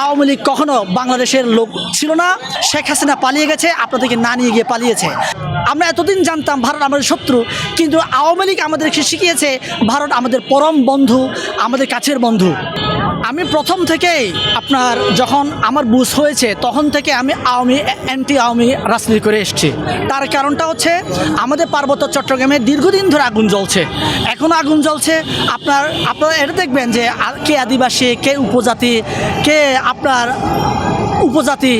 আওয়ামী লীগ কখনো বাংলাদেশের লোক ছিল না। শেখ হাসিনা পালিয়ে গেছে, আপনাদেরকে না নিয়ে গিয়ে পালিয়েছে। আমরা এতদিন জানতাম ভারত আমাদের শত্রু, কিন্তু আওয়ামী লীগ আমাদেরকে শিখিয়েছে ভারত আমাদের পরম বন্ধু, আমাদের কাছের বন্ধু। আমি প্রথম থেকেই আপনার যখন আমার বুঝ হয়েছে তখন থেকে আমি অ্যান্টি আওয়ামী রাজনীতি করে এসেছি। তার কারণটা হচ্ছে আমাদের পার্বত্য চট্টগ্রামে দীর্ঘদিন ধরে আগুন জ্বলছে, এখনও আগুন জ্বলছে। আপনারা এটা দেখবেন যে কে আদিবাসী, কে উপজাতি, কে আপনার উপজাতি,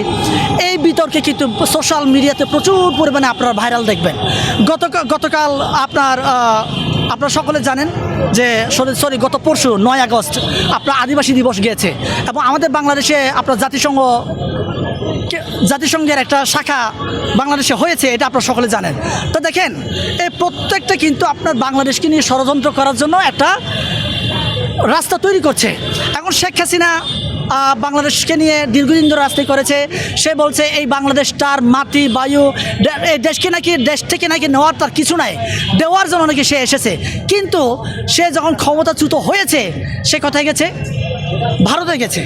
এই বিতর্কে কিন্তু সোশ্যাল মিডিয়াতে প্রচুর পরিমাণে আপনারা ভাইরাল দেখবেন। গতকাল আপনারা সকলে জানেন যে গত পরশু 9 আগস্ট আপনার আদিবাসী দিবস গিয়েছে, এবং আমাদের বাংলাদেশে আপনার জাতিসংঘের একটা শাখা বাংলাদেশে হয়েছে, এটা আপনারা সকলে জানেন। তো দেখেন, এই প্রত্যেকটা কিন্তু আপনার বাংলাদেশকে নিয়ে ষড়যন্ত্র করার জন্য একটা রাস্তা তৈরি করছে। এখন শেখ হাসিনা বাংলাদেশকে নিয়ে দীর্ঘদিন ধরে রাজনীতি করেছে। সে বলছে এই বাংলাদেশটার মাটি, বায়ু, এই দেশ থেকে নাকি নেওয়ার তার কিছু নাই, দেওয়ার জন্য নাকি সে এসেছে। কিন্তু সে যখন ক্ষমতাচ্যুত হয়েছে, সে কোথায় গেছে? ভারতে গেছে।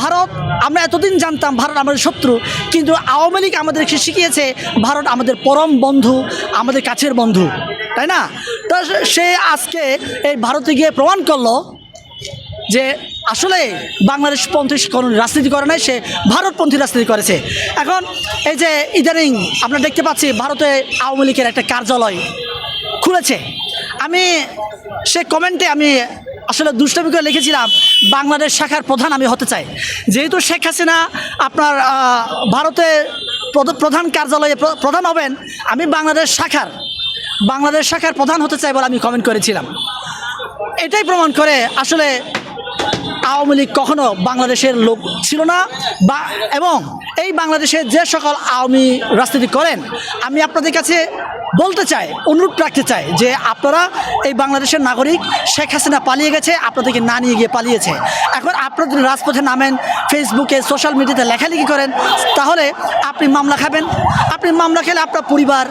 ভারত, আমরা এতদিন জানতাম ভারত আমাদের শত্রু, কিন্তু আওয়ামী লীগ আমাদেরকে শিখিয়েছে ভারত আমাদের পরম বন্ধু, আমাদের কাছের বন্ধু, তাই না? তো সে আজকে এই ভারতে গিয়ে প্রমাণ করলো যে আসলে বাংলাদেশপন্থী কোনো রাজনীতি করে নাই, সে ভারতপন্থী রাজনীতি করেছে। এখন এই যে ইদানিং আমরা দেখতে পাচ্ছি ভারতে আওয়ামী লীগের একটা কার্যালয় খুলেছে। আমি সে কমেন্টে আমি আসলে দুষ্টামি করে লিখেছিলাম, বাংলাদেশ শাখার প্রধান আমি হতে চাই। যেহেতু শেখ হাসিনা আপনার ভারতে প্রধান কার্যালয়ে প্রধান হবেন, আমি বাংলাদেশ শাখার প্রধান হতে চাই বলে আমি কমেন্ট করেছিলাম। এটাই প্রমাণ করে আসলে আওয়ামী লীগ কখনো বাংলাদেশের লোক ছিল না। এবং এই বাংলাদেশে যে সকল আওয়ামী রাজনীতি করেন, আমি আপনাদের কাছে বলতে চাই, অনুরোধ রাখতে চাই যে আপনারা এই বাংলাদেশের নাগরিক, শেখ হাসিনা পালিয়ে গেছে, আপনাদেরকে না নিয়ে গিয়ে পালিয়েছে। এখন আপনারা যদি রাজপথে নামেন, ফেসবুকে, সোশ্যাল মিডিয়াতে লেখালেখি করেন, তাহলে আপনি মামলা খাবেন। আপনি মামলা খেলে আপনার পরিবার,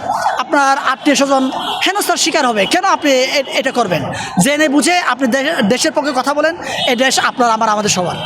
আপনার আত্মীয় স্বজন হেনস্থার শিকার হবে। কেন আপনি এটা করবেন? জেনে বুঝে আপনি দেশের পক্ষে কথা বলেন। এই দেশ আপনার, আমাদের সবার।